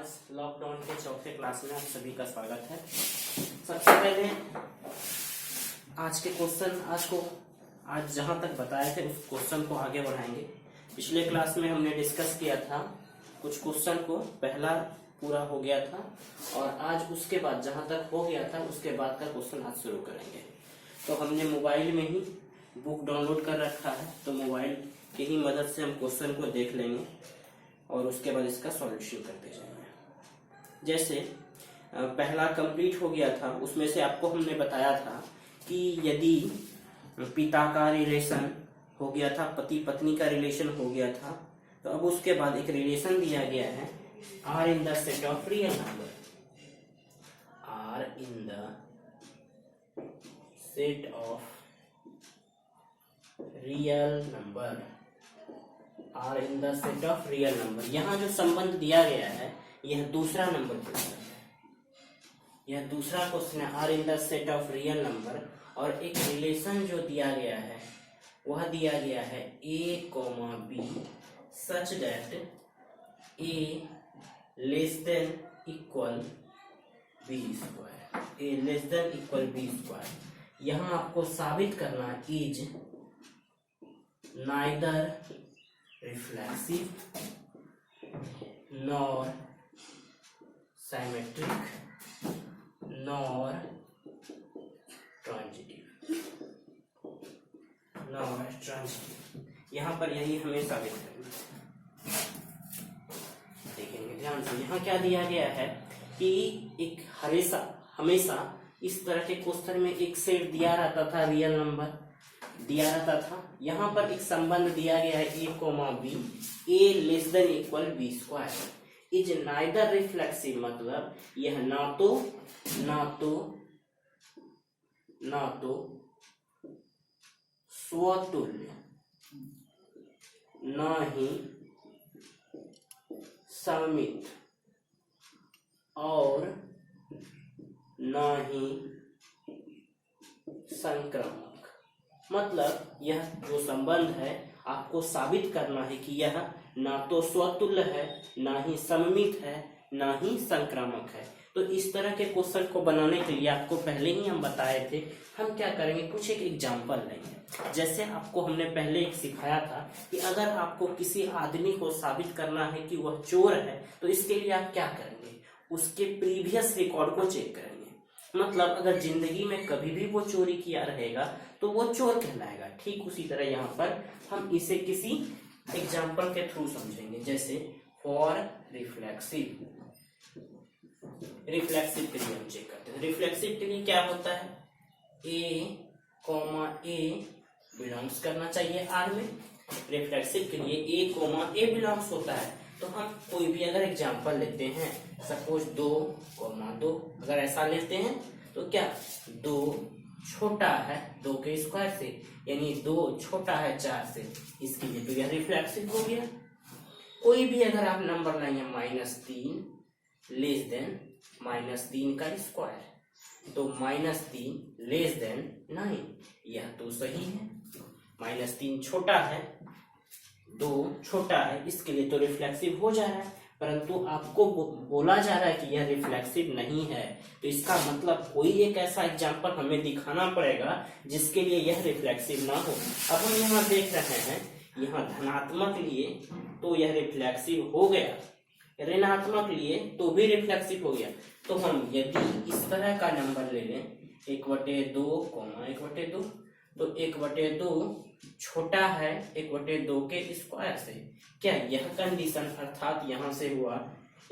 आज लॉकडाउन के चौथे क्लास में आप सभी का स्वागत है। सबसे पहले आज के क्वेश्चन आज जहां तक बताए थे उस क्वेश्चन को आगे बढ़ाएंगे। पिछले क्लास में हमने डिस्कस किया था कुछ क्वेश्चन को, पहला पूरा हो गया था और आज उसके बाद जहां तक हो गया था उसके बाद का क्वेश्चन आज शुरू करेंगे। तो हमने मोबाइल में ही बुक डाउनलोड कर रखा है, तो मोबाइल की ही मदद से हम क्वेश्चन को देख लेंगे और उसके बाद इसका सॉल्यूशन करते जाएंगे। जैसे पहला कंप्लीट हो गया था, उसमें से आपको हमने बताया था कि यदि पिता का रिलेशन हो गया था, पति पत्नी का रिलेशन हो गया था, तो अब उसके बाद एक रिलेशन दिया गया है R in the set of real number, R in the set of real number, R in the set of real number. यहाँ जो संबंध दिया गया है यह दूसरा नंबर क्वेश्चन है, यह दूसरा क्वेश्चन है, R in the set of real number. और एक रिलेशन जो दिया गया है वह दिया गया है a, b such that a less than equal b square, a less than equal b square. यहाँ आपको साबित करना है is neither reflexive nor symmetric nor transitive। यहाँ पर यही हमें साबित करना है। देखेंगे ध्यान से, यहाँ क्या दिया गया है कि एक हमेशा इस तरह के क्वेश्चन में एक सेट दिया रहता था, रियल नंबर दिया रहता था। यहाँ पर एक संबंध दिया गया है a, b, a less than equal b square is neither reflexive, मतलब यह ना तो स्वतुल्य ना ही सममित और ना ही संक्रामक। मतलब यह जो संबंध है आपको साबित करना है कि यह ना तो स्वतुल्य है, ना ही सममित है, ना ही संक्रामक है। तो इस तरह के क्वेश्चन को बनाने के लिए आपको पहले ही हम बताए थे, हम क्या करेंगे, कुछ एक एग्जाम्पल लेंगे। जैसे आपको हमने पहले एक सिखाया था कि अगर आपको किसी आदमी को साबित करना है कि वह चोर है, तो इसके लिए आप क्या करेंगे, उसके प्रीवियस रिकॉर्ड को चेक करेंगे। मतलब अगर जिंदगी में कभी भी वो चोरी किया रहेगा तो वो चोर कहलाएगा। ठीक उसी तरह यहाँ पर हम इसे किसी एग्जाम्पल के थ्रू समझेंगे। जैसे फॉर रिफ्लेक्सिव के लिए हम चेक करते हैं। रिफ्लेक्सिव के लिए क्या होता है, a बिलोंग्स करना चाहिए आर में। रिफ्लेक्सिव के लिए a बिलोंग्स होता है। तो हम कोई भी अगर एग्जाम्पल लेते हैं, सपोज 2, अगर ऐसा लेते हैं तो क्या 2 छोटा है 2 के स्क्वायर से, यानी 2 छोटा है 4 से, इसके लिए तो यह रिफ्लेक्सिव हो गया। कोई भी अगर आप नंबर लाएंगे -3 लेस देन -3 का स्क्वायर, तो -3 लेस देन 9, यह तो सही है। -3 छोटा है 2 छोटा है, इसके लिए तो रिफ्लेक्सिव हो जा रहा है, परंतु आपको बोला जा रहा है कि यह रिफ्लेक्सिव नहीं है। तो इसका मतलब कोई एक ऐसा एग्जाम्पल हमें दिखाना पड़ेगा जिसके लिए यह रिफ्लेक्सिव ना हो। अब हम यहाँ देख रहे हैं, यहाँ धनात्मक लिए तो यह रिफ्लेक्सिव हो गया, ऋणात्मक लिए तो भी रिफ्लेक्सिव हो गया। तो हम यदि इस तरह का नंबर ले लें 1/2, 1/2, तो 1/2 छोटा है 1/2 के स्क्वायर से। क्या यह कंडीशन अर्थात यहां से हुआ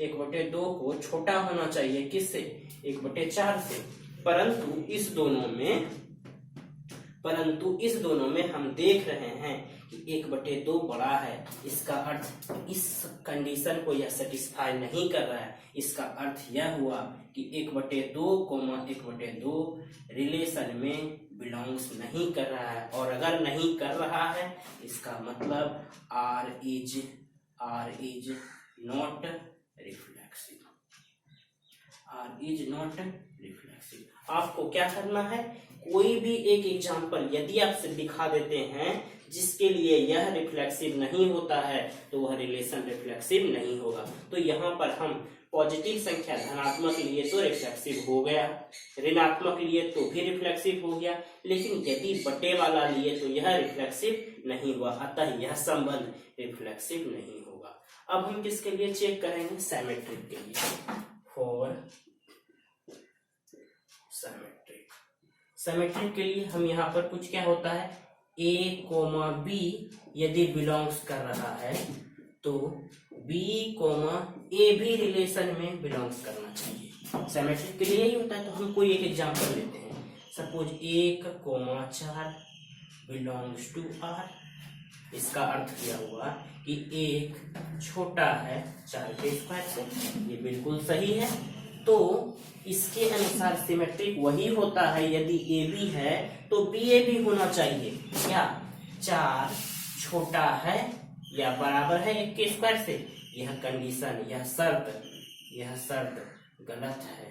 1/2 को छोटा होना चाहिए किससे, 1/4 से। परंतु इस दोनों में हम देख रहे हैं कि 1/2 बड़ा है। इसका अर्थ इस कंडीशन को यह सेटिस्फाई नहीं कर रहा है। इसका अर्थ यह हुआ कि 1/2, 1/2 रिलेशन में बिलोंग्स नहीं कर रहा है। और अगर नहीं कर रहा है इसका मतलब R इज नॉट रिफ्लेक्सिव। आपको क्या करना है, कोई भी एक एग्जाम्पल यदि आपसे दिखा देते हैं जिसके लिए यह रिफ्लेक्सिव नहीं होता है तो वह रिलेशन रिफ्लेक्सिव नहीं होगा। तो यहाँ पर हम पॉजिटिव संख्या धनात्मक लिए तो रिफ्लेक्सिव हो गया, ऋणात्मक लिए तो भी रिफ्लेक्सिव हो गया, लेकिन यदि बटे वाला लिए तो यह रिफ्लेक्सिव नहीं हुआ, अतः यह संबंध रिफ्लेक्सिव नहीं होगा। अब हम किसके लिए चेक करेंगे? सिमेट्रिक के लिए। फॉर सिमेट्रिक के लिए हम यहाँ पर कुछ क्या होता है, A, B यदि बिलोंग्स कर रहा है तो B, A भी रिलेशन में बिलोंग्स करना चाहिए। सिमेट्रिक के लिए ही होता है। तो हम कोई एक एग्जांपल लेते हैं। Suppose 1, 4 belongs to R। इसका अर्थ क्या हुआ कि 1 छोटा है 4 के स्क्वायर से, ये बिल्कुल सही है। तो इसके अनुसार सिमेट्रिक वही होता है यदि ए बी है तो बी ए भी होना चाहिए। क्या 4 छोटा है या बराबर है 1 के स्क्वायर से? यह कंडीशन, यह शर्त गलत है,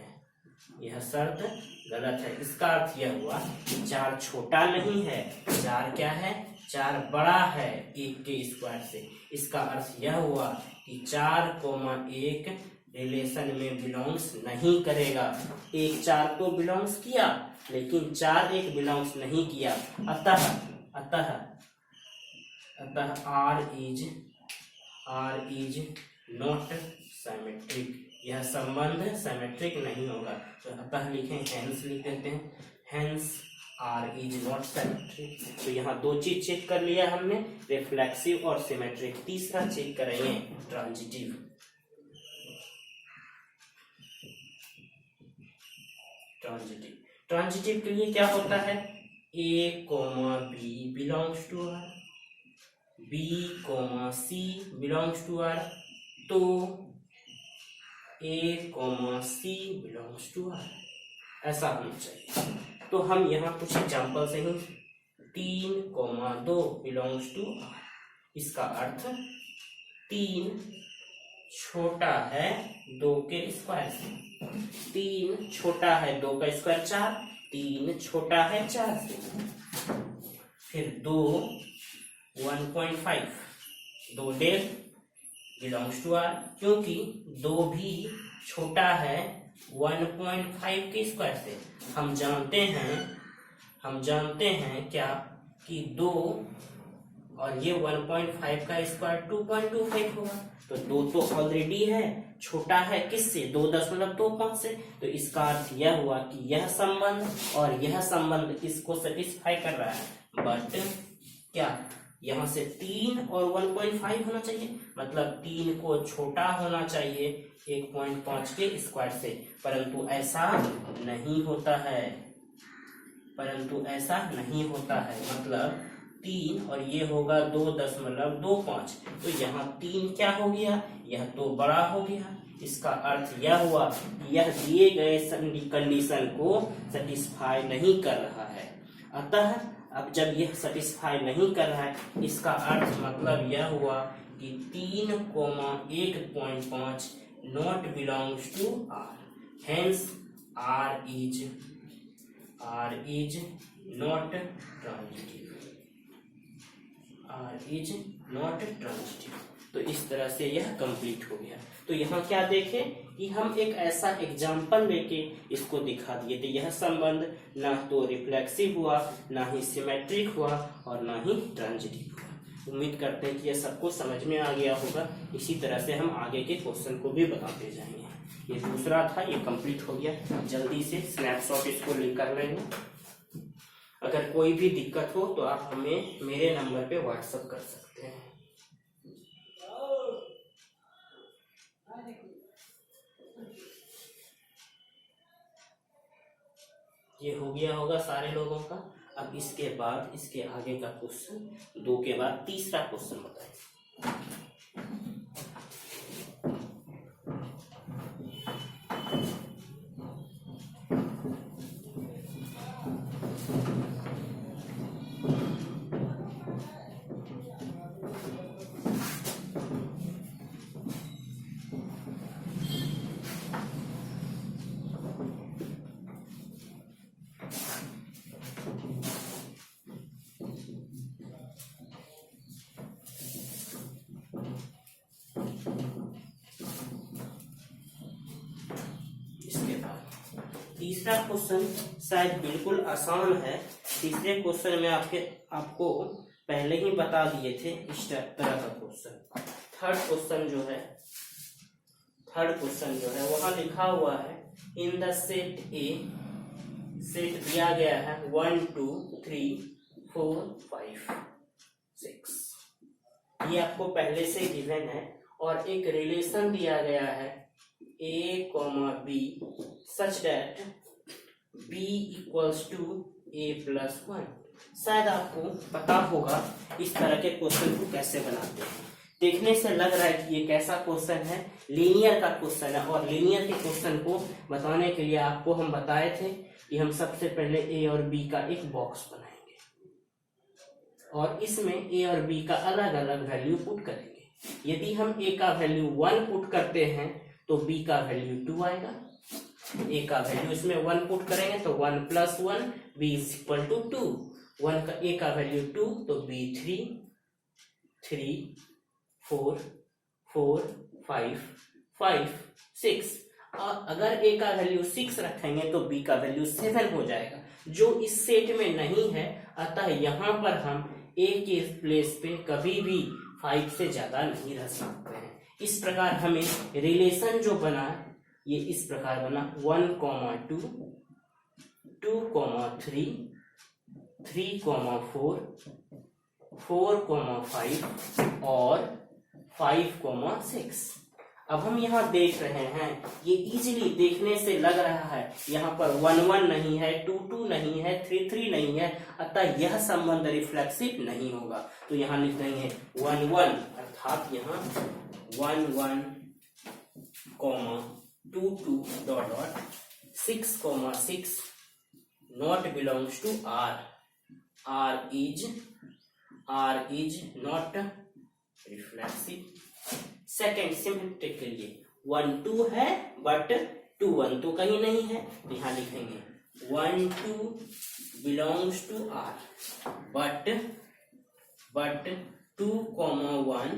यह शर्त गलत है। इसका अर्थ यह हुआ 4 छोटा नहीं है, 4 क्या है? 4 बड़ा है 1 के स्क्वायर से। इसका अर्थ यह हुआ कि 4, 1 रिलेशन में बिलोंग्स नहीं करेगा। 1 4 तो बिलोंग्स किया लेकिन 4 1 बिलोंग्स नहीं किया। अतः R इज नॉट सिमेट्रिक, यह संबंध सिमेट्रिक नहीं होगा। तो अतः लिखें, हेंस लिख देते हैं, hence R is not symmetric. तो यहाँ 2 चीज चेक कर लिया हमने, रिफ्लेक्सिव और सिमेट्रिक। तीसरा चेक करेंगे ट्रांजिटिव। ट्रांजिटिव के लिए क्या होता है? A, B belongs to R, B, C belongs to R। तो A, C belongs to R, ऐसा होना चाहिए। तो हम यहाँ कुछ एग्जाम्पल से ही 3, 2 बिलोंग्स टू R। इसका अर्थ 3 छोटा है 2 के स्क्वायर से। 3 छोटा है 2 का स्क्वायर 4, 3 छोटा है 4 से। फिर 2, 1.5 2 डेल बिलोंग्स टू R, क्योंकि 2 भी छोटा है 1.5 के स्क्वायर से। हम जानते हैं क्या कि 2 और ये 1.5 का स्क्वायर 2.25 होगा। तो 2 तो ऑलरेडी है, छोटा है किससे? 2.25 से। तो इसका अर्थ यह हुआ कि यह संबंध और यह संबंध इसको सेटिस्फाई कर रहा है। बट क्या यहाँ से 3 और 1.5 होना चाहिए, मतलब 3 को छोटा होना चाहिए 1.5 के स्क्वायर से, परंतु ऐसा नहीं होता है। मतलब 3 और ये होगा 2.25। तो यहाँ 3 क्या हो गया? यह तो बड़ा हो गया। इसका अर्थ यह हुआ कि यह दिए गए कंडीशन को सेटिस्फाई नहीं कर रहा है। अतः अब जब यह सेटिस्फाई नहीं कर रहा है, इसका अर्थ मतलब यह हुआ कि 3, 1.5 not belongs to R। Hence R is not transitive. तो इस तरह से यह कंप्लीट हो गया। तो यहाँ क्या देखें कि हम एक ऐसा एग्जाम्पल लेके इसको दिखा दिए थे। यह संबंध ना तो रिफ्लेक्सिव हुआ, ना ही सिमेट्रिक हुआ और ना ही ट्रांजिटिव हुआ। उम्मीद करते हैं कि यह सबको समझ में आ गया होगा। इसी तरह से हम आगे के क्वेश्चन को भी बताते जाएंगे। ये दूसरा था, ये कंप्लीट हो गया। जल्दी से स्नैपशॉट इसको लिंक कर लेंगे। अगर कोई भी दिक्कत हो तो आप हमें मेरे नंबर पे व्हाट्सएप कर सकते हैं। ये हो गया होगा सारे लोगों का। अब इसके बाद इसके आगे का क्वेश्चन 2 के बाद तीसरा क्वेश्चन बताएं। तीसरा क्वेश्चन शायद बिल्कुल आसान है। तीसरे क्वेश्चन में आपको पहले ही बता दिए थे इस तरह का क्वेश्चन। थर्ड क्वेश्चन जो है वहां लिखा हुआ है in the set A, set दिया गया है 1 2 3 4 5 6, ये आपको पहले से गिवन है। और एक रिलेशन दिया गया है a, b such that b equals to a+1। शायद आपको पता होगा इस तरह के क्वेश्चन को कैसे बनाते हैं। देखने से लग रहा है कि ये कैसा क्वेश्चन है, लीनियर का क्वेश्चन है। और लीनियर के क्वेश्चन को बताने के लिए आपको हम बताए थे कि हम सबसे पहले a और b का एक बॉक्स बनाएंगे और इसमें a और b का अलग अलग वैल्यू पुट करेंगे। यदि हम a का वैल्यू 1 पुट करते हैं तो b का वैल्यू 2 आएगा। a का वैल्यू इसमें 1 पुट करेंगे तो 1 + 1 b = 2। a का वैल्यू 2 तो b 3 4 4 5 5 6। अगर a का वैल्यू 6 रखेंगे तो b का वैल्यू 7 हो जाएगा, जो इस सेट में नहीं है। अतः यहाँ पर हम a के प्लेस पे कभी भी 5 से ज्यादा नहीं रख सकते हैं। इस प्रकार हमें रिलेशन जो बना ये इस प्रकार बना 1, 2 2, 3 3, 4 4, 5 और 5, 6। अब हम यहाँ देख रहे हैं, ये इजीली देखने से लग रहा है यहाँ पर 1 1 नहीं है, 2 2 नहीं है, 3 3 नहीं है, अतः यह संबंध रिफ्लेक्सिव नहीं होगा। तो यहाँ लिख देंगे 1 1, अर्थात यहाँ 1 1, 2 2 dot dot 6, 6 not belongs to R. R is not reflexive। Second symmetric के लिए 1 2 है बट 2 1 तो कहीं नहीं है, तो यहाँ लिखेंगे 1 2 belongs to R but 2, 1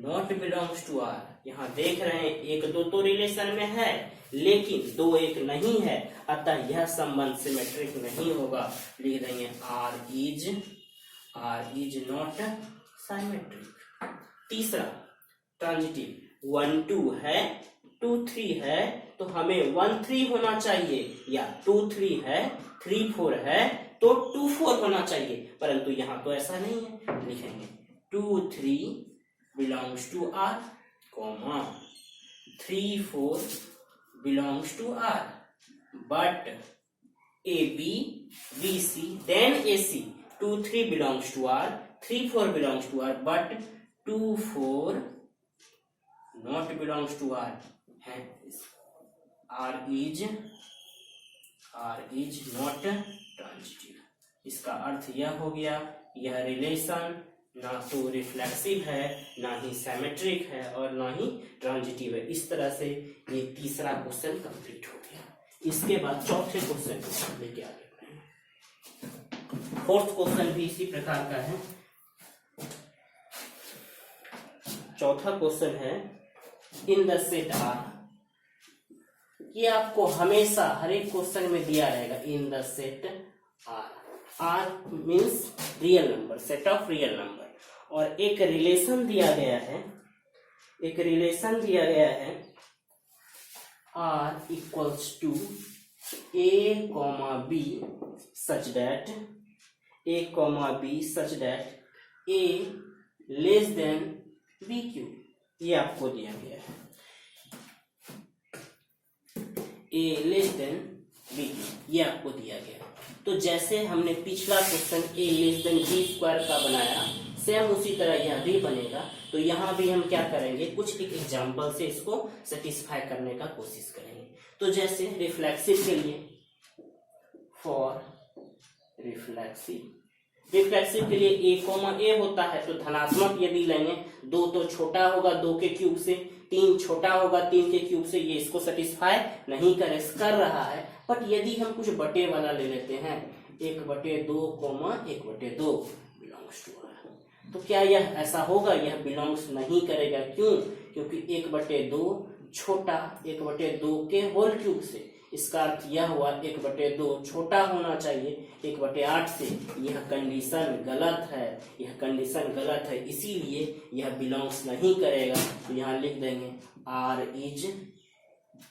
not belongs to R। यहाँ देख रहे हैं 1 2 तो रिलेशन में है लेकिन 2 1 नहीं है, अतः यह संबंध सिमेट्रिक नहीं होगा। लिख देंगे R is not symmetric। तीसरा ट्रांजिटिव 1 2 है, 2 3 है तो हमें 1 3 होना चाहिए, या 2 3 है, 3 4 है तो 2 4 होना चाहिए, परंतु यहाँ तो ऐसा नहीं है। लिखेंगे 2 3 belongs to R, 3 4 belongs to R, but AB BC then AC 2 3 belongs to R, 3 4 belongs to R, but 2 4 not belongs to R है। R is not transitive. इसका अर्थ यह हो गया यह रिलेशन ना तो रिफ्लेक्सिव है, ना ही सिमेट्रिक है और ना ही ट्रांजिटिव है। इस तरह से ये तीसरा क्वेश्चन कंप्लीट हो गया। इसके बाद चौथे क्वेश्चन को लेके आगे बढ़ेंगे। फोर्थ क्वेश्चन भी इसी प्रकार का है। चौथा क्वेश्चन है इन द सेट R। ये आपको हमेशा हर एक क्वेश्चन में दिया रहेगा in the set R। R means real number, set of real number. और एक रिलेशन दिया गया है, R equals to A, B such that A less than BQ। ये आपको दिया गया है A लेस देन BQ, ये आपको दिया गया है। तो जैसे हमने पिछला question A less then B² का बनाया, सेम उसी तरह यह भी बनेगा। तो यहाँ भी हम क्या करेंगे, कुछ एक एग्जाम्पल से इसको सेटिस्फाई करने का कोशिश करेंगे। तो जैसे रिफ्लेक्सिव के लिए, फॉर रिफ्लेक्सिव के लिए A होता है तो धनात्मक यदि लेंगे 2 तो छोटा होगा 2 के क्यूब से, 3 छोटा होगा 3 के क्यूब से, ये इसको सेटिस्फाई नहीं कर रहा है। बट यदि हम कुछ बटे वाला ले लेते हैं 1/2, 1/2 बिलोंग्स टू R, तो क्या यह ऐसा होगा, यह बिलोंग्स नहीं करेगा। क्यों? क्योंकि 1/2 छोटा 1/2 के होल क्यूब से। इसका अर्थ यह हुआ 1/2 छोटा होना चाहिए 1/8 से। यह कंडीशन गलत है, यह कंडीशन गलत है, इसीलिए यह बिलोंग्स नहीं करेगा। तो यहाँ लिख देंगे R is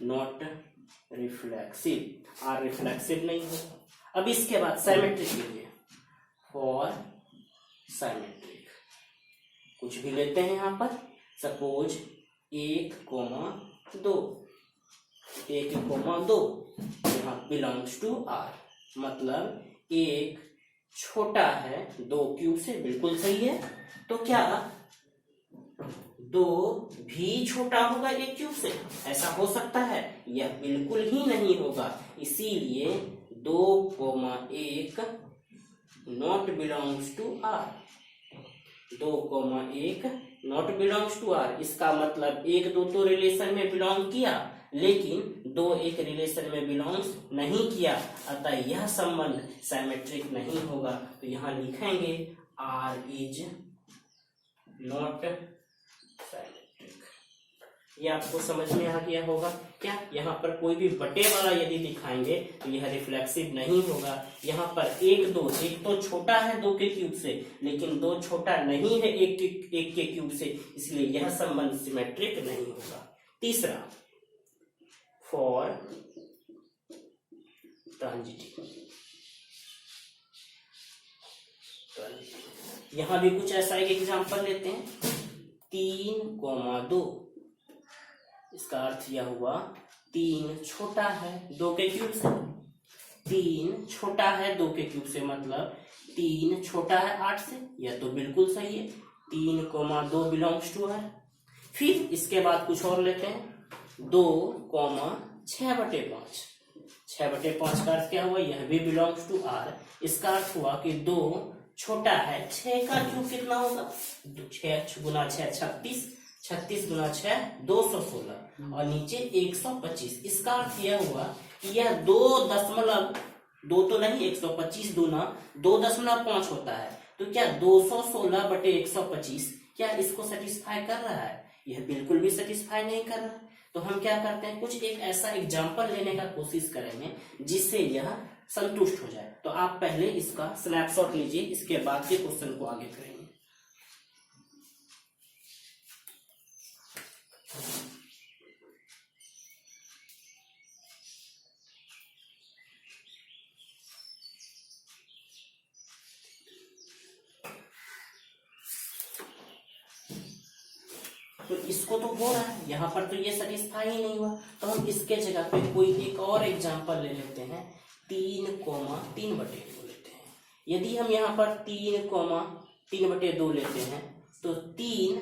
not reflexive, R reflexive नहीं है। अब इसके बाद सिमेट्रिक के लिए, फॉर सिमेट्रिक कुछ भी लेते हैं यहाँ पर, सपोज 1,2 यहाँ बिलोंग्स टू आर, मतलब 1 छोटा है 2 क्यूब से, बिल्कुल सही है। तो क्या 2 भी छोटा होगा 1 क्यूब से? ऐसा हो सकता है? यह बिल्कुल ही नहीं होगा, इसीलिए 2,1 not belongs to R, 2,1 not belongs to R. इसका मतलब 1, 2 तो रिलेशन में बिलोंग किया, लेकिन 2 एक रिलेशन में बिलोंग्स नहीं किया, अतः यह संबंध सिमेट्रिक नहीं होगा। तो यहाँ लिखेंगे आर इज नॉट सिमेट्रिक। ये आपको समझ में आ गया होगा क्या? यहाँ पर कोई भी बटे वाला यदि दिखाएंगे तो यह रिफ्लेक्सिव नहीं होगा। यहाँ पर 1, 2, एक तो छोटा है 2 के क्यूब से, लेकिन 2 छोटा नहीं है 1 के क्यूब से, इसलिए यह संबंध सिमेट्रिक नहीं होगा। तीसरा, फॉर ट्रांजिटिव, यहां भी कुछ ऐसा एक एग्जांपल लेते हैं। 3,2, इसका अर्थ यह हुआ 3 छोटा है 2 के क्यूब से, 3 छोटा है 2 के क्यूब से, मतलब 3 छोटा है 8 से, यह तो बिल्कुल सही है। 3,2 बिलोंग्स टू आर। फिर इसके बाद कुछ और लेते हैं, 2,6/5, 6/5 का अर्थ क्या हुआ? यह भी बिलोंग्स टू आर। इसका अर्थ हुआ कि 2 छोटा है 6 का क्यूब कितना होगा? 6 गुना 6 36, 36 गुना 6 216, और नीचे 125। इसका अर्थ यह हुआ कि यह 2 तो नहीं, 125 दूना 2.5 होता है। तो क्या 216/125 क्या इसको सेटिस्फाई कर रहा है? यह बिल्कुल भी सेटिस्फाई नहीं कर रहा। तो हम क्या करते हैं, कुछ एक ऐसा एग्जाम्पल लेने का कोशिश करेंगे जिससे यह संतुष्ट हो जाए। तो आप पहले इसका स्नैपशॉट लीजिए, इसके बाद के क्वेश्चन को आगे करेंगे। तो इसको तो हो रहा है, यहाँ पर तो ये सेटिस्फाई ही नहीं हुआ, तो हम इसके जगह पे कोई एक और एग्जांपल ले लेते हैं। 3,3/2 लेते हैं। यदि हम यहाँ पर 3,3/2 लेते हैं तो 3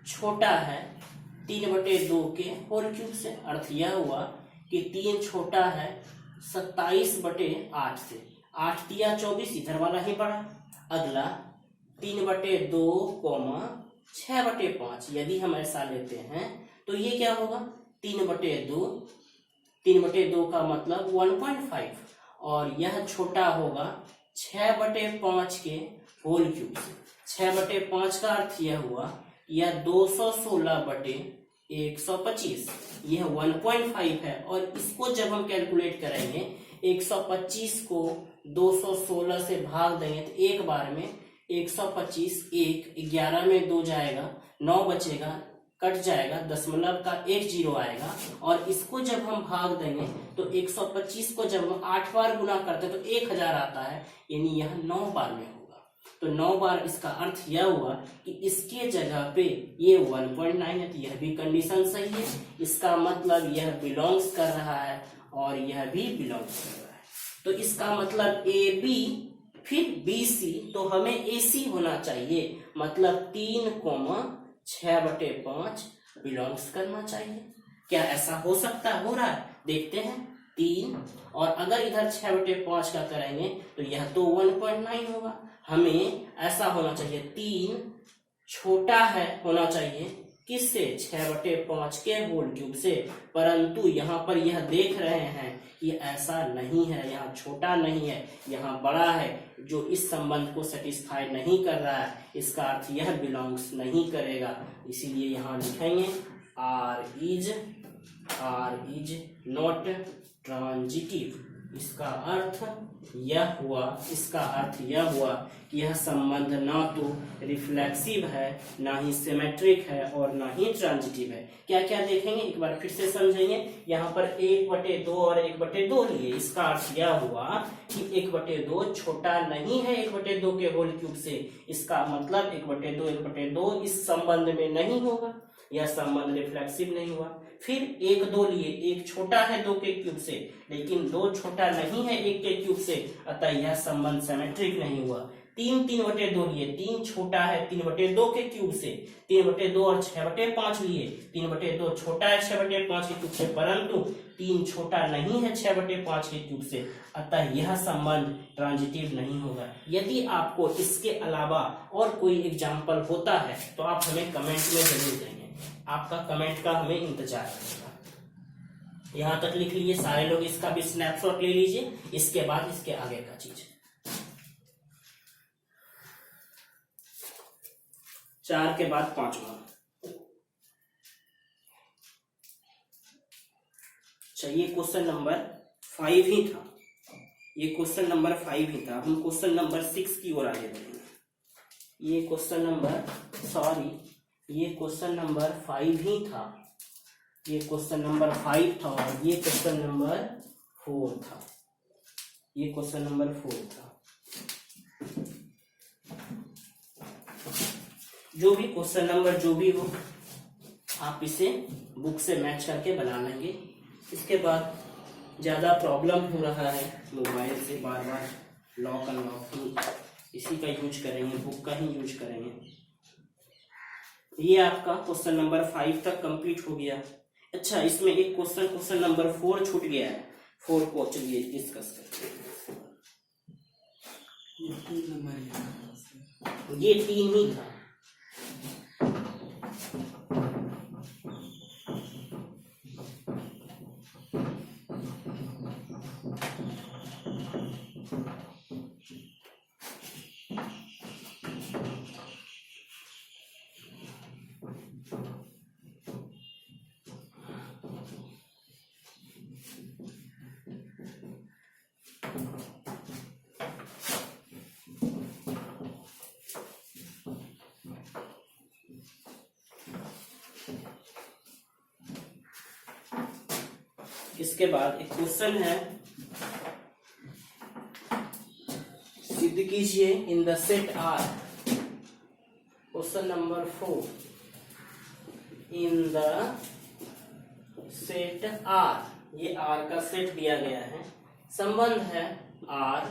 छोटा है 3/2 के होल क्यूब से। अर्थ यह हुआ कि 3 छोटा है 27/8 से, 8 तिया 24, इधर वाला ही बड़ा। अगला 3/2, 6/5। यदि हम ऐसा लेते हैं तो ये क्या होगा? 3/2 का मतलब 1.5, और यह छोटा होगा 6/5 के होल क्यूब से। 6/5 का अर्थ यह हुआ यह 216/125, यह 1.5 है। और इसको जब हम कैलकुलेट करेंगे, 125 को 216 से भाग देंगे तो एक बार में 125, 11 में 2 जाएगा, 9 बचेगा, कट जाएगा, दशमलव का 1 0 आएगा। और इसको जब हम भाग देंगे तो 125 को जब हम 8 बार गुना करते हैं तो 1000 आता है, यानी यह 9 बार में होगा। तो 9 बार, इसका अर्थ यह हुआ कि इसके जगह पे ये 1.9 है, तो यह भी कंडीशन सही है। इसका मतलब यह बिलोंग्स कर रहा है और यह भी बिलोंग्स कर रहा है। तो इसका मतलब AB फिर BC, तो हमें AC होना चाहिए, मतलब 3,6/5 बिलोंग्स करना चाहिए। क्या ऐसा हो सकता है? हो रहा है, देखते हैं। 3, और अगर इधर 6/5 का करेंगे तो यह तो 1.9 होगा। हमें ऐसा होना चाहिए, 3 छोटा है होना चाहिए किससे? 6/5 के होल क्यूब से। परंतु यहाँ पर यह देख रहे हैं कि ऐसा नहीं है, यहाँ छोटा नहीं है, यहाँ बड़ा है, जो इस संबंध को सेटिस्फाई नहीं कर रहा है। इसका अर्थ यह बिलोंग्स नहीं करेगा, इसीलिए यहाँ लिखेंगे R is R is not transitive. इसका अर्थ यह हुआ कि यह संबंध ना तो रिफ्लेक्सिव है, ना ही सिमेट्रिक है और ना ही ट्रांजिटिव है। क्या क्या देखेंगे, एक बार फिर से समझेंगे। यहाँ पर 1/2 और 1/2 लिए, इसका अर्थ यह हुआ कि 1/2 छोटा नहीं है 1/2 के होल क्यूब से। इसका मतलब 1/2 इस संबंध में नहीं होगा, यह संबंध रिफ्लेक्सिव नहीं हुआ। फिर 1/2 लिए, 1 छोटा है 2 के क्यूब से, लेकिन 2 छोटा नहीं है 1 के क्यूब से, अतः यह संबंध सिमेट्रिक नहीं हुआ। 3/2 लिए, 3 छोटा है 3/2 के क्यूब से, 3/2 और 6/5 लिए, 3/2 छोटा है 6/5 के क्यूब से, परंतु 3 छोटा नहीं है 6/5 के क्यूब से, अतः यह संबंध ट्रांजिटिव नहीं होगा। यदि आपको इसके अलावा और कोई एग्जाम्पल होता है तो आप हमें कमेंट में जरूर देंगे, आपका कमेंट का हमें इंतजार रहेगा। यहां तक लिख लीजिए, सारे लोग इसका भी स्नैपशॉट ले लीजिए, इसके बाद इसके आगे का चीज। 4 के बाद 5वां। अच्छा, ये क्वेश्चन नंबर 5 ही था, ये क्वेश्चन नंबर 5 ही था। हम क्वेश्चन नंबर 6 की ओर आगे बढ़ेंगे। ये क्वेश्चन नंबर 5 ही था, ये क्वेश्चन नंबर 5 था और ये क्वेश्चन नंबर 4 था, ये क्वेश्चन नंबर 4 था। जो भी क्वेश्चन नंबर जो भी हो, आप इसे बुक से मैच करके बना लेंगे। इसके बाद ज्यादा प्रॉब्लम हो रहा है मोबाइल से बार बार लॉक अनलॉक, इसी का यूज करेंगे, बुक का ही यूज करेंगे। ये आपका क्वेश्चन नंबर 5 तक कंप्लीट हो गया। अच्छा, इसमें एक क्वेश्चन नंबर 4 छूट गया है, 4 को चलिए डिस्कस करते हैं। ये 3 ही था। इसके बाद एक क्वेश्चन है, सिद्ध कीजिए in the set R. Question number 4, in the set R, ये आर का सेट दिया गया है, संबंध है R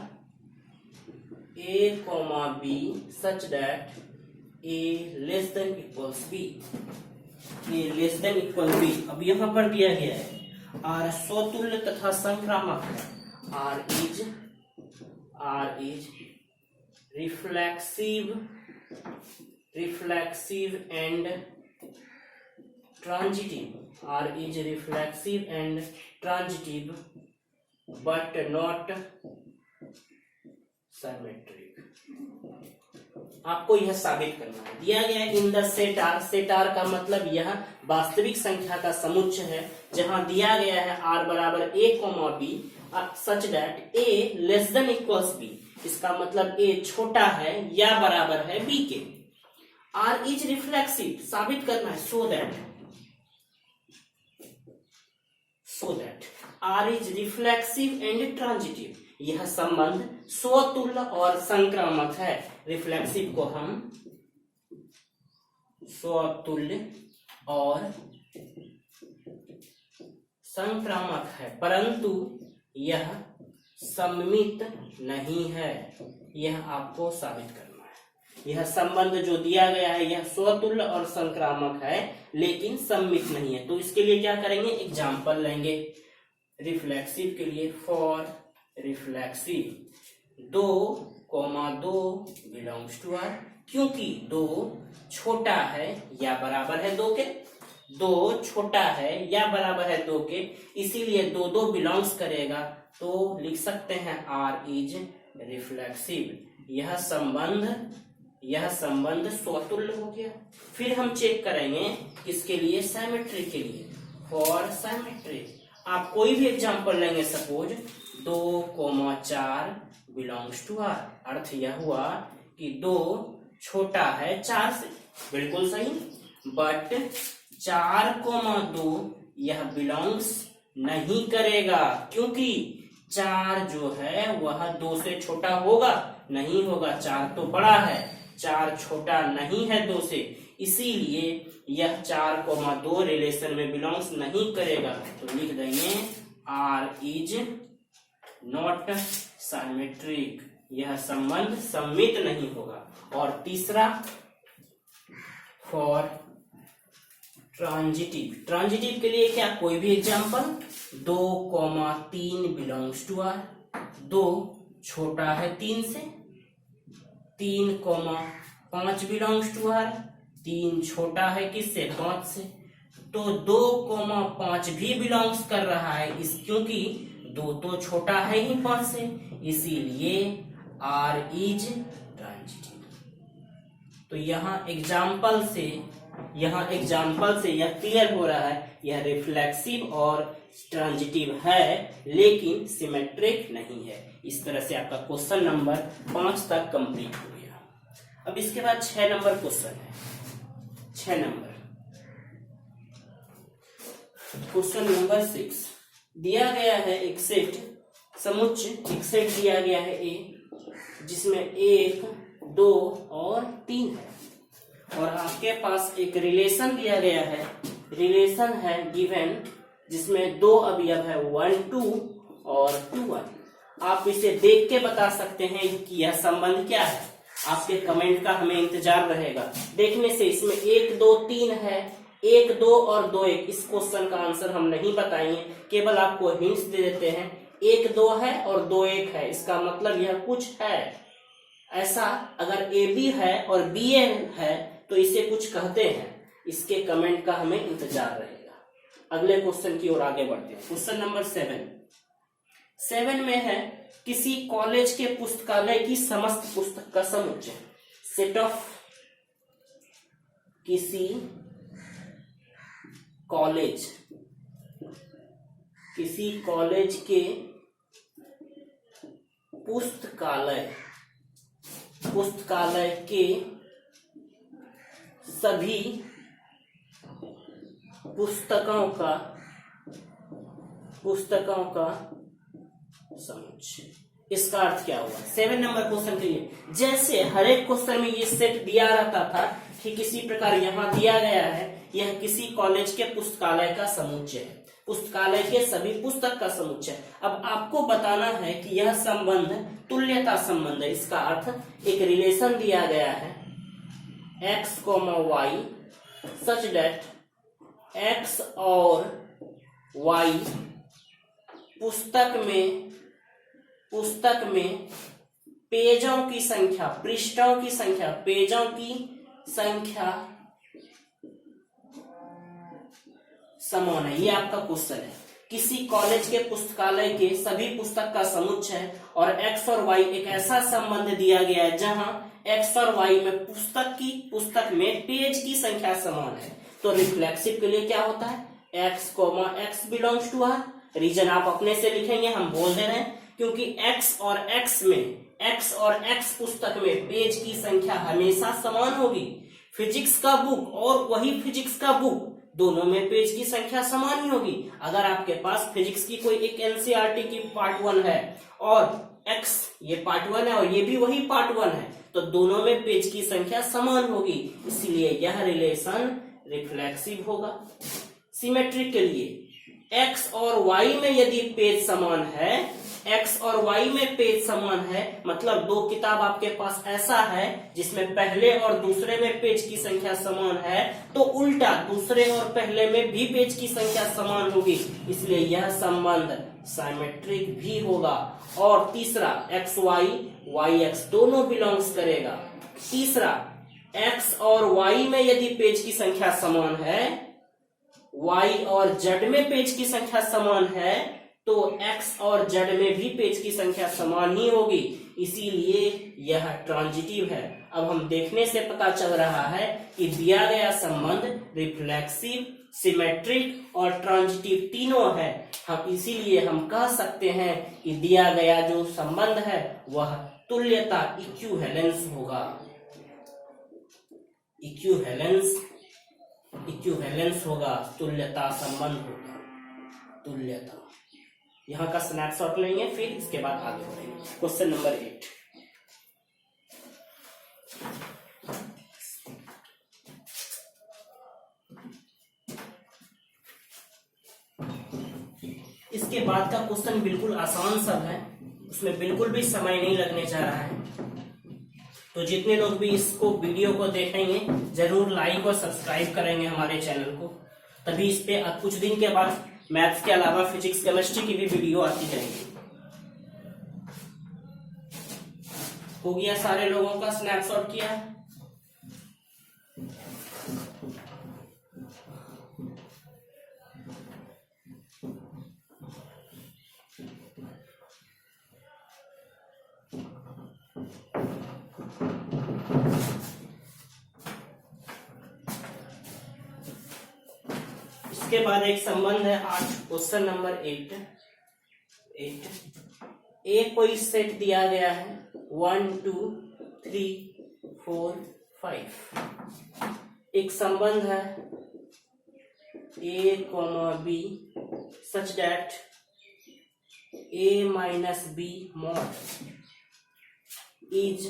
A comma B such that A less than equals B, A less than equal B. अब यहां पर दिया गया है आर स्वतुल्य तथा संक्रामक है, R is reflexive and transitive, R is reflexive and transitive but not symmetric. आपको यह साबित करना है। दिया गया है in the set R, set R का मतलब यह वास्तविक संख्या का समुच्चय है जहां दिया गया है आर बराबर A comma B such that A less than equals B. इसका मतलब ए छोटा है या बराबर है बी के। आर इज रिफ्लेक्सिव साबित करना है, so that R is reflexive and transitive. यह संबंध स्वतुल्य और संक्रामक है। रिफ्लेक्सिव को हम स्वतुल्य और संक्रामक है, परंतु यह सममित नहीं है। यह आपको साबित करना है। यह संबंध जो दिया गया है यह स्वतुल्य और संक्रामक है लेकिन सममित नहीं है। तो इसके लिए क्या करेंगे, एग्जाम्पल लेंगे। रिफ्लेक्सिव के लिए for reflexive 2,2 belongs to R, क्योंकि 2 छोटा है या बराबर है 2 के, 2 छोटा है या बराबर है 2 के, इसीलिए 2 बिलोंग्स करेगा। तो लिख सकते हैं आर इज रिफ्लेक्सिव। यह संबंध स्वतुल्य हो गया। फिर हम चेक करेंगे किसके लिए, सिमेट्री के लिए। For symmetric. आप कोई भी एग्जांपल लेंगे, सपोज 2,4 बिलोंग्स टू आर, अर्थ यह हुआ कि 2 छोटा है 4 से, बिल्कुल सही। बट 4,2 यह बिलोंग्स नहीं करेगा, क्योंकि 4 जो है वह 2 से छोटा होगा नहीं होगा, 4 तो बड़ा है, 4 छोटा नहीं है 2 से, इसीलिए यह 4,2 रिलेशन में बिलोंग्स नहीं करेगा। तो लिख देंगे आर इज नॉट सिमेट्रिक, यह संबंध सममित नहीं होगा। और तीसरा फॉर ट्रांजिटिव, ट्रांजिटिव के लिए क्या, कोई भी एग्जांपल 2,3 बिलोंग्स टू आर, 2 छोटा है 3 से, 3,5 बिलोंग्स टू आर, 3 छोटा है किससे, 5 से, तो 2,5 भी बिलोंग्स कर रहा है, इस क्योंकि 2 तो छोटा है ही 5 से, इसीलिए आर इज ट्रांजिटिव। तो यहाँ एग्जाम्पल से यह क्लियर हो रहा है, यह रिफ्लेक्सिव और ट्रांजिटिव है लेकिन सिमेट्रिक नहीं है। इस तरह से आपका क्वेश्चन नंबर 5 तक कंप्लीट हो गया। अब इसके बाद 6 नंबर क्वेश्चन है। 6 नंबर क्वेश्चन नंबर 6 दिया गया है एक सेट समुच्चय, एक सेट दिया गया है ए, जिसमें 1, 2 और 3 है, और आपके पास एक रिलेशन दिया गया है, रिलेशन है गिवन, जिसमें 2 अवयव है 1, 2 और 2, 1। आप इसे देख के बता सकते हैं कि यह संबंध क्या है। आपके कमेंट का हमें इंतजार रहेगा। देखने से इसमें 1, 2, 3 है, 1, 2 और 2, 1। इस क्वेश्चन का आंसर हम नहीं बताएंगे, केवल आपको हिंट्स दे देते हैं। 1, 2 है और 2, 1 है, इसका मतलब यह कुछ है ऐसा। अगर ए बी है और बी ए है तो इसे कुछ कहते हैं। इसके कमेंट का हमें इंतजार रहेगा। अगले क्वेश्चन की ओर आगे बढ़ते हैं। क्वेश्चन नंबर 7 में है किसी कॉलेज के पुस्तकालय की समस्त पुस्तक का समुच्चय, सेट ऑफ किसी कॉलेज के पुस्तकालय के सभी पुस्तकों का समुच्चय। इसका अर्थ क्या हुआ 7 नंबर क्वेश्चन के लिए? जैसे हर एक क्वेश्चन में ये सेट दिया रहता था, ठीक इसी प्रकार यहाँ दिया गया है, यह किसी कॉलेज के पुस्तकालय का समुच्चय है, पुस्तकालय के सभी पुस्तक का समुच्चय। अब आपको बताना है कि यह संबंध तुल्यता संबंध है। इसका अर्थ एक रिलेशन दिया गया है x, y सच डेट x और y पुस्तक में पेजों की संख्या, पृष्ठों की संख्या, पेजों की संख्या समान है। ये आपका क्वेश्चन है। किसी कॉलेज के पुस्तकालय के सभी पुस्तक का समुच्चय है और x और y एक ऐसा संबंध दिया गया है जहां x और y में पुस्तक में पेज की संख्या समान है। तो रिफ्लेक्सिव के लिए क्या होता है, x, x belongs to R. Reason आप अपने से लिखेंगे, हम बोल दे रहे हैं, क्योंकि x और x पुस्तक में पेज की संख्या हमेशा समान होगी। फिजिक्स का बुक और वही फिजिक्स का बुक, दोनों में पेज की संख्या समान ही होगी। अगर आपके पास फिजिक्स की कोई एक एनसीईआरटी की पार्ट 1 है और x ये पार्ट 1 है और ये भी वही पार्ट 1 है, तो दोनों में पेज की संख्या समान होगी, इसलिए यह रिलेशन रिफ्लेक्सिव होगा। सिमेट्रिक के लिए x और y में यदि पेज समान है, x और y में पेज समान है, मतलब दो किताब आपके पास ऐसा है जिसमें पहले और दूसरे में पेज की संख्या समान है, तो उल्टा दूसरे और पहले में भी पेज की संख्या समान होगी, इसलिए यह संबंध सिमेट्रिक भी होगा। और तीसरा x y y x दोनों बिलोंग्स करेगा। तीसरा x और y में यदि पेज की संख्या समान है, y और z में पेज की संख्या समान है, तो x और z में भी पेज की संख्या समान ही होगी, इसीलिए यह ट्रांजिटिव है। अब हम देखने से पता चल रहा है कि दिया गया संबंध रिफ्लेक्सिव सिमेट्रिक और ट्रांजिटिव तीनों है। हम इसीलिए हम कह सकते हैं कि दिया गया जो संबंध है वह तुल्यता इक्विवेलेंस होगा। इक्विवेलेंस होगा, तुल्यता संबंध होगा, तुल्यता। यहाँ का स्नैपशॉट लेंगे, फिर इसके बाद आगे बढ़ेंगे। Question number 8। इसके बाद का क्वेश्चन बिल्कुल आसान सब है, उसमें बिल्कुल भी समय नहीं लगने जा रहा है। तो जितने लोग भी इसको वीडियो को देखेंगे जरूर लाइक और सब्सक्राइब करेंगे हमारे चैनल को, तभी इस पे कुछ दिन के बाद मैथ्स के अलावा फिजिक्स केमिस्ट्री की भी वीडियो आती रहेगी। हो गया सारे लोगों का स्नैपशॉट किया? इसके बाद एक संबंध है आज क्वेश्चन नंबर 8। एक कोई सेट दिया गया है 1 2 3 4 5। एक संबंध है a, b such that a minus b mod is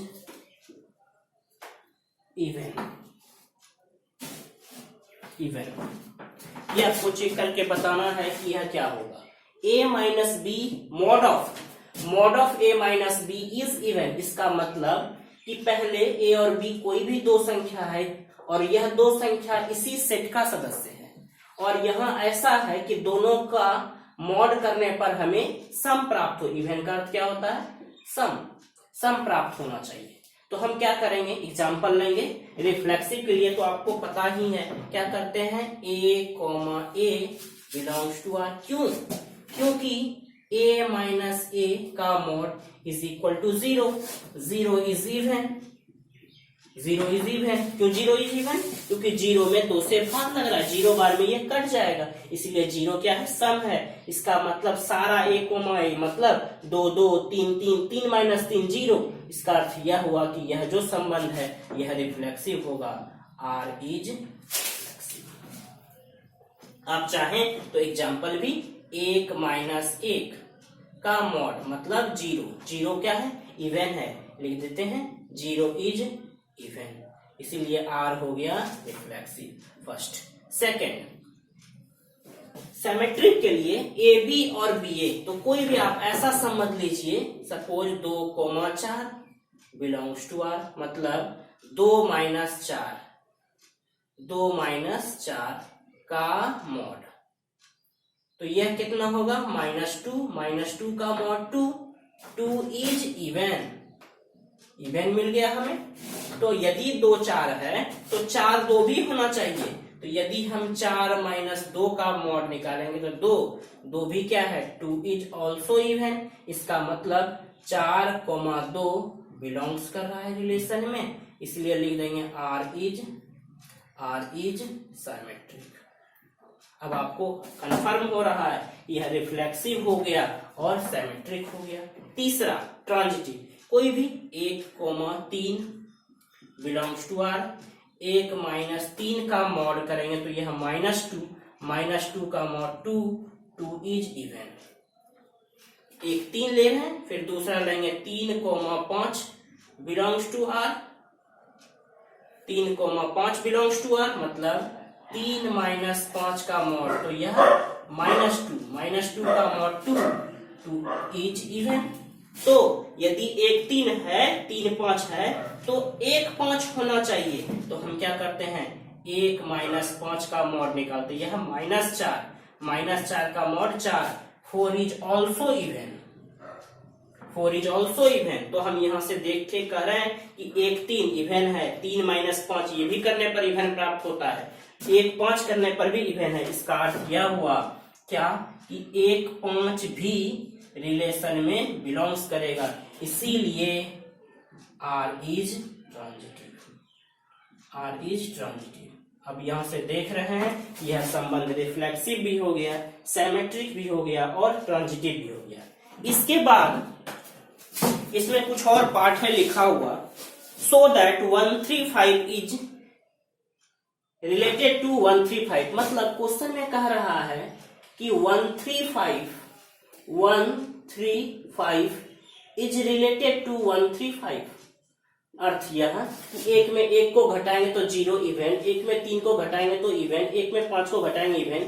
even। ये आपको चेक करके बताना है कि यह क्या होगा। a minus B mod of a minus B is even. इसका मतलब कि पहले a और b कोई भी दो संख्या है और यह दो संख्या इसी सेट का सदस्य है, और यहाँ ऐसा है कि दोनों का मॉड करने पर हमें सम प्राप्त हो। इवन का अर्थ क्या होता है? सम प्राप्त होना चाहिए। तो हम क्या करेंगे, एग्जाम्पल लेंगे रिफ्लेक्सिव के लिए। तो आपको पता ही है क्या करते हैं, a बिलोंग्स टू r। क्योंकि a माइनस a का mod is equal to 0। 0 is even. क्यों 0 इज इवन? क्योंकि 0 में 2 से भाग लग रहा है, 0 बार में ये कट जाएगा, इसलिए 0 क्या है? सम है। इसका मतलब सारा a, मतलब 2 2 3 3 3 माइनस 3 0। इसका अर्थ यह हुआ कि यह जो संबंध है यह रिफ्लेक्सिव होगा। R is reflexive. आप चाहें तो एग्जाम्पल भी 1 माइनस 1 का मॉड मतलब 0 क्या है? इवन है, लिख देते हैं 0 इज इवन, इसीलिए R हो गया रिफ्लेक्सिव। फर्स्ट। सेकेंड, सिमेट्रिक के लिए AB और BA, तो कोई भी आप ऐसा संबंध लीजिए, सपोज 2, 4 बिलोंग्स टू R, मतलब 2 माइनस 4 का मॉड। तो यह कितना होगा? -2 का मॉड 2 इज इवन मिल गया हमें। तो यदि 2 4 है तो 4 2 भी होना चाहिए। तो यदि हम 4 माइनस 2 का मॉड निकालेंगे तो 2 भी क्या है? 2 इज ऑल्सो इवन। इसका मतलब 4, 2 बिलोंग्स कर रहा है रिलेशन में, इसलिए लिख देंगे R इज सिमेट्रिक। अब आपको कंफर्म हो रहा है यह रिफ्लेक्सिव हो गया और सिमेट्रिक हो गया। तीसरा, ट्रांजिटिव। कोई भी 1, 3 बिलोंग्स टू R। 1 माइनस 3 का मॉड करेंगे तो यह -2 का मॉड 2 इज इवन। एक 3 ले रहे हैं, फिर दूसरा लेंगे 3, 5 belongs to R। 3, 5 belongs to R, मतलब 3 माइनस 5 का मॉड, तो यह -2 का मॉड 2 इज इवन। तो यदि 1 3 है, 3 5 है, तो 1 5 होना चाहिए। तो हम क्या करते हैं, 1 माइनस 5 का मॉड निकालते हैं, यह -4 का मॉड 4। 4 is also even. तो हम यहाँ से देख के कह रहे हैं कि 1 3 इवन है, 3 माइनस 5 ये भी करने पर इवन प्राप्त होता है, 1 5 करने पर भी इवन है। इसका अर्थ यह हुआ क्या कि 1 5 भी रिलेशन में बिलोंग्स करेगा, इसीलिए R इज ट्रांजिटिव। अब यहां से देख रहे हैं यह संबंध रिफ्लेक्सिव भी हो गया, सिमेट्रिक भी हो गया और ट्रांजिटिव भी हो गया। इसके बाद इसमें कुछ और पार्ट है लिखा हुआ, so that 135 is related to 135। मतलब क्वेश्चन में कह रहा है कि 135 इज रिलेटेड टू 135। अर्थ यह कि एक में एक को घटाएंगे तो 0 इवन, एक में 3 को घटाएंगे तो इवन, एक में 5 को घटाएंगे इवन,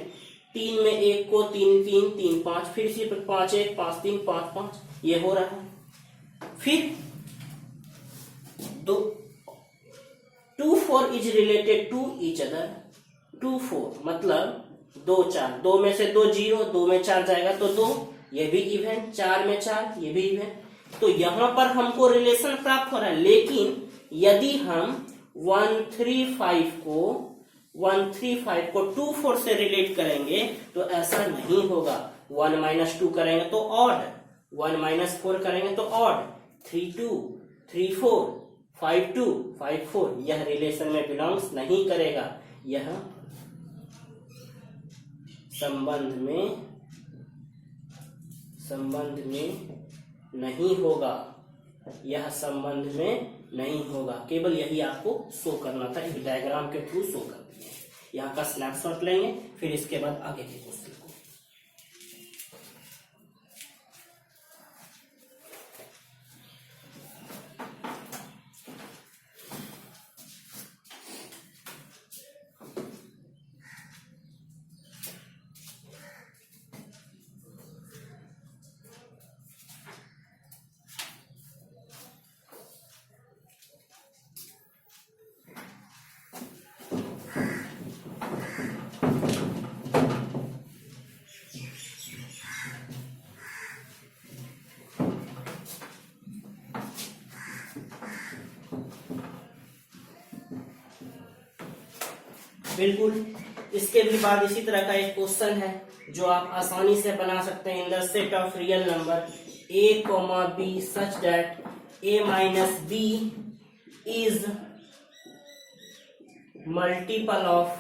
3 में 1 को 3 3 3 5, फिर इसी पर 5 1 5 3 5 5, ये हो रहा है। फिर 2 4 is related to each other. 2 4 मतलब 2 4, 2 में से 2 0, 2 में 4 जाएगा तो 2, ये भी इवन, 4 में 4, ये भी इवन। तो यहां पर हमको रिलेशन प्राप्त हो रहा है। लेकिन यदि हम 135 को 2 4 से रिलेट करेंगे तो ऐसा नहीं होगा। 1 - 2 करेंगे तो ऑड, 1 - 4 करेंगे तो ऑड, 3 2 3 4 5 2 5 4, यह रिलेशन में बिलोंग्स नहीं करेगा। यह संबंध में नहीं होगा, यह संबंध में नहीं होगा। केवल यही आपको शो करना था, एक डायग्राम के थ्रू शो कर दिए। यहाँ का स्नैपशॉट लेंगे, फिर इसके बाद आगे के क्वेश्चन को। बिल्कुल, इसके भी बाद इसी तरह का एक क्वेश्चन है जो आप आसानी से बना सकते हैं। इन the set of real number a, b such that a - b is multiple of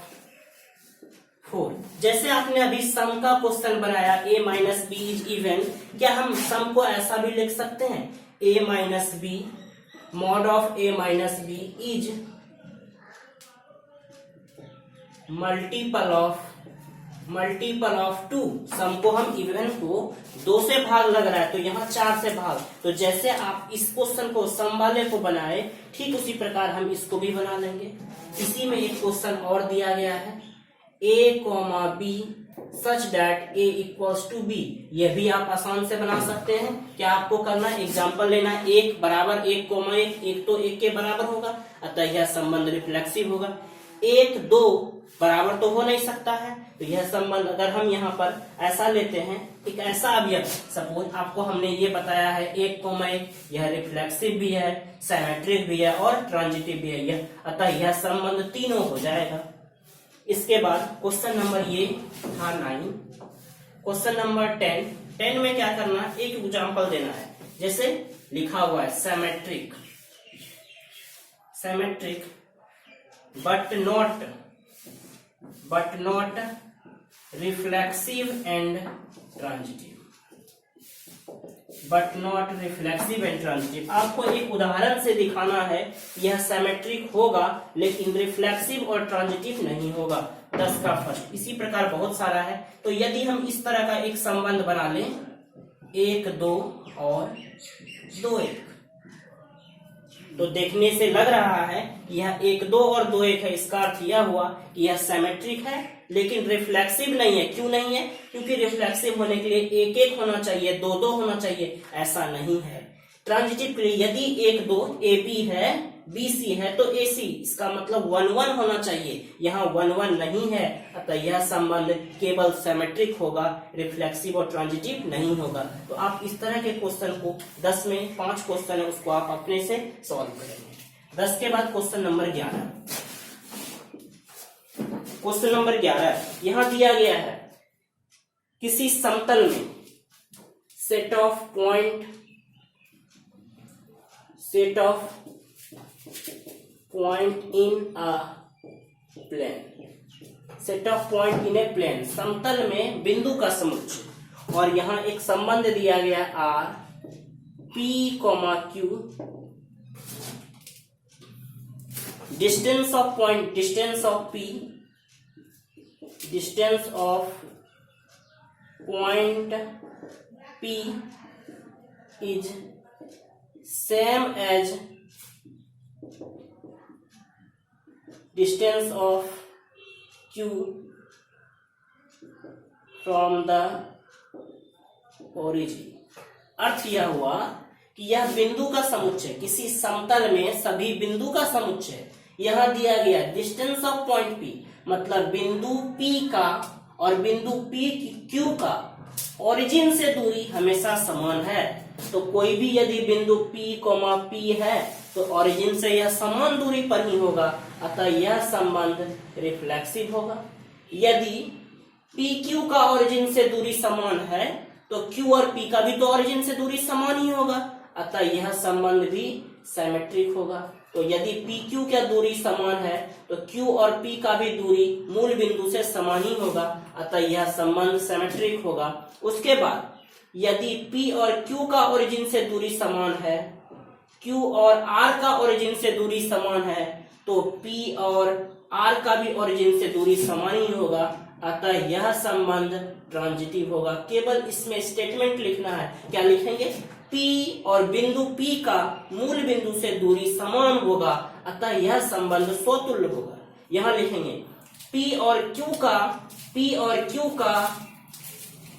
4। जैसे आपने अभी सम का क्वेश्चन बनाया, a - b इज इवन, क्या हम सम को ऐसा भी लिख सकते हैं, a - b mod of a - b is multiple of 2। सम को हम इवन को 2 से भाग लग रहा है तो यहाँ 4 से भाग। तो जैसे आप इस क्वेश्चन को सम वाले को बनाए, ठीक उसी प्रकार हम इसको भी बना लेंगे। इसी में एक क्वेश्चन और दिया गया है, a, b such that a equals to b। यह भी आप आसान से बना सकते हैं। क्या आपको करना है, एग्जाम्पल लेना है, 1 बराबर 1, 1 तो 1 के बराबर होगा, अतः यह संबंध रिफ्लेक्सिव होगा। 1 2 बराबर तो हो नहीं सकता है, तो यह संबंध अगर हम यहाँ पर ऐसा लेते हैं, एक ऐसा अवयव, सपोज आपको हमने ये बताया है 1, 1, यह रिफ्लेक्सिव भी है, सिमेट्रिक भी है और ट्रांजिटिव भी है, यह अतः यह संबंध तीनों हो जाएगा। इसके बाद क्वेश्चन नंबर ये था 9। क्वेश्चन नंबर 10 में क्या करना है, एक एग्जाम्पल देना है। जैसे लिखा हुआ है symmetric but not reflexive and transitive। आपको एक उदाहरण से दिखाना है, यह सिमेट्रिक होगा लेकिन रिफ्लेक्सिव और ट्रांजिटिव नहीं होगा। 10 का फर्स्ट, इसी प्रकार बहुत सारा है। तो यदि हम इस तरह का एक संबंध बना लें, 1 2 और 2 1, तो देखने से लग रहा है यह 1 2 और 2 1 है। इसका अर्थ यह हुआ कि यह सिमेट्रिक है लेकिन रिफ्लेक्सिव नहीं है। क्यों नहीं है, क्योंकि रिफ्लेक्सिव होने के लिए 1 1 होना चाहिए, 2 2 होना चाहिए, ऐसा नहीं है। ट्रांजिटिव के लिए यदि 1 2 AB है, BC है तो AC, इसका मतलब 1 1 होना चाहिए, यहाँ 1 1 नहीं है, अतः यह संबंध केवल सिमेट्रिक होगा, रिफ्लेक्सिव और ट्रांजिटिव नहीं होगा। तो आप इस तरह के क्वेश्चन को 10 में 5 क्वेश्चन है उसको आप अपने से सॉल्व करेंगे। 10 के बाद क्वेश्चन नंबर 11। क्वेश्चन नंबर 11 यहां दिया गया है, किसी समतल में set of point in a plane, set of point in a plane, समतल में बिंदु का समुच्चय। और यहाँ एक संबंध दिया गया R P comma Q, distance of point, distance of P, distance of point P is same as distance of Q from the origin. अर्थ यह हुआ कि यह बिंदु का समुच्चय, किसी समतल में सभी बिंदु का समुच्चय, यहां दिया गया डिस्टेंस ऑफ पॉइंट पी, मतलब बिंदु P का और बिंदु P Q का ओरिजिन से दूरी हमेशा समान है। तो कोई भी यदि बिंदु P, है तो ओरिजिन से यह समान दूरी पर ही होगा, अतः यह संबंध रिफ्लेक्सिव होगा। यदि PQ का ओरिजिन से दूरी समान है तो Q और P का भी तो ओरिजिन से दूरी समान ही होगा, अतः यह संबंध भी सिमेट्रिक होगा। तो यदि PQ की दूरी समान है तो Q और P का भी दूरी मूल बिंदु से समान ही होगा, अतः यह संबंध सिमेट्रिक होगा। उसके बाद यदि P और Q का ओरिजिन से दूरी समान है, Q और R का ओरिजिन से दूरी समान है, तो P और R का भी ओरिजिन से दूरी समान ही होगा, अतः यह संबंध ट्रांजिटिव होगा। केवल इसमें स्टेटमेंट लिखना है, क्या लिखेंगे? P और बिंदु P का मूल बिंदु से दूरी समान होगा, अतः यह संबंध स्वतुल्य होगा। यहां लिखेंगे P और Q का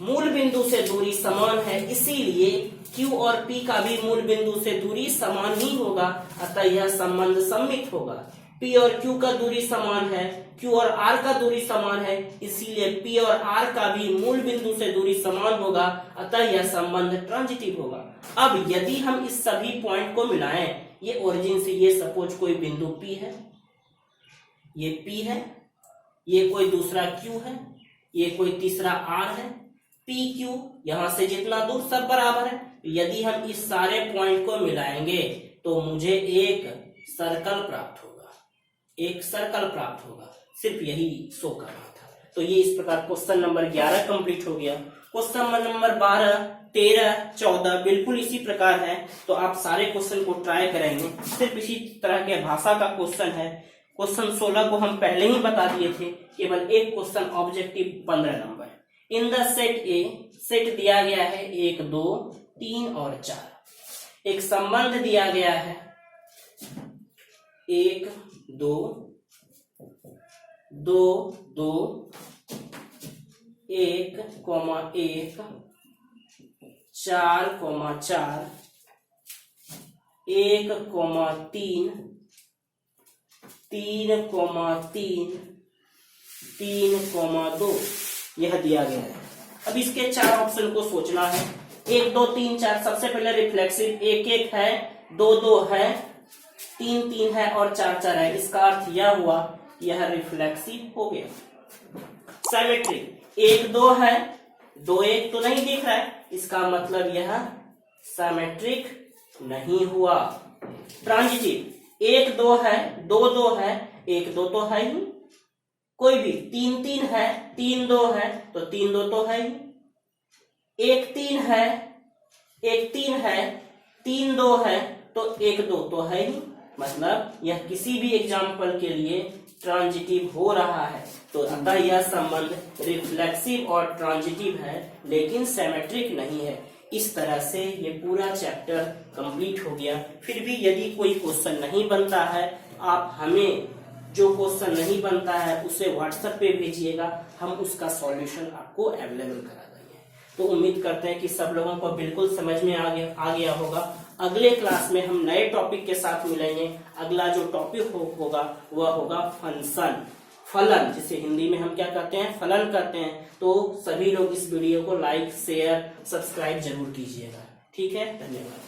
मूल बिंदु से दूरी समान है, इसीलिए Q और P का भी मूल बिंदु से दूरी समान ही होगा, अतः यह संबंध सममित होगा। P और Q का दूरी समान है, Q और R का दूरी समान है, इसीलिए P और R का भी मूल बिंदु से दूरी समान होगा, अतः यह संबंध ट्रांजिटिव होगा। अब यदि हम इस सभी पॉइंट को मिलाएं, ये ओरिजिन से, ये सपोज कोई बिंदु P है, ये P है, ये कोई दूसरा Q है, ये कोई तीसरा R है, PQ, यहां से जितना दूर सब बराबर है। यदि हम इस सारे पॉइंट को मिलाएंगे तो मुझे एक सर्कल प्राप्त होगा, एक सर्कल प्राप्त होगा। सिर्फ यही शो करना था। तो ये इस प्रकार क्वेश्चन नंबर 11 कंप्लीट हो गया। क्वेश्चन नंबर 12, 13, 14 बिल्कुल इसी प्रकार है, तो आप सारे क्वेश्चन को ट्राई करेंगे। सिर्फ इसी तरह के भाषा का क्वेश्चन है। क्वेश्चन 16 को हम पहले ही बता दिए थे, केवल एक question objective 15 number. In the set A, set दिया गया है 1, 2, 3 और 4। एक संबंध दिया गया है 1, 2, 2, 2, 1, 1, 4, 4, 1, 3, 3, 3, 3, 2 यह दिया गया है। अब इसके 4 ऑप्शन को सोचना है। 1, 2, 3, 4 सबसे पहले रिफ्लेक्सिव, 1, 1 है, 2, 2 है, 3, 3 है और 4, 4 है। इसका अर्थ यह हुआ यह रिफ्लेक्सिव हो गया। सिमेट्रिक, 1, 2 है, 2, 1 तो नहीं दिख रहा है, इसका मतलब यह सिमेट्रिक नहीं हुआ। ट्रांजिटिव, 1, 2 है, 2, 2 है, 1, 2 तो है ही। कोई भी 3, 3 है, 3, 2 है तो 3, 2 तो है ही। 1, 3 है, 1, 3 है, 3, 2 है तो 1, 2 तो है ही। मतलब यह किसी भी एग्जाम्पल के लिए ट्रांजिटिव हो रहा है, तो अतः यह संबंध रिफ्लेक्सिव और ट्रांजिटिव है, लेकिन सिमेट्रिक नहीं है। इस तरह से ये पूरा चैप्टर कंप्लीट हो गया। फिर भी यदि कोई क्वेश्चन नहीं बनता है, आप हमें जो क्वेश्चन नहीं बनता है उसे व्हाट्सएप पे भेजिएगा, हम उसका सॉल्यूशन आपको अवेलेबल करा देंगे। तो उम्मीद करते हैं कि सब लोगों को बिल्कुल समझ में आ गया होगा। अगले क्लास में हम नए टॉपिक के साथ मिलेंगे। अगला जो टॉपिक होगा वह होगा फंक्शन, फलन, जिसे हिंदी में हम क्या कहते हैं, फलन कहते हैं। तो सभी लोग इस वीडियो को लाइक, शेयर, सब्सक्राइब जरूर कीजिएगा। ठीक है, धन्यवाद।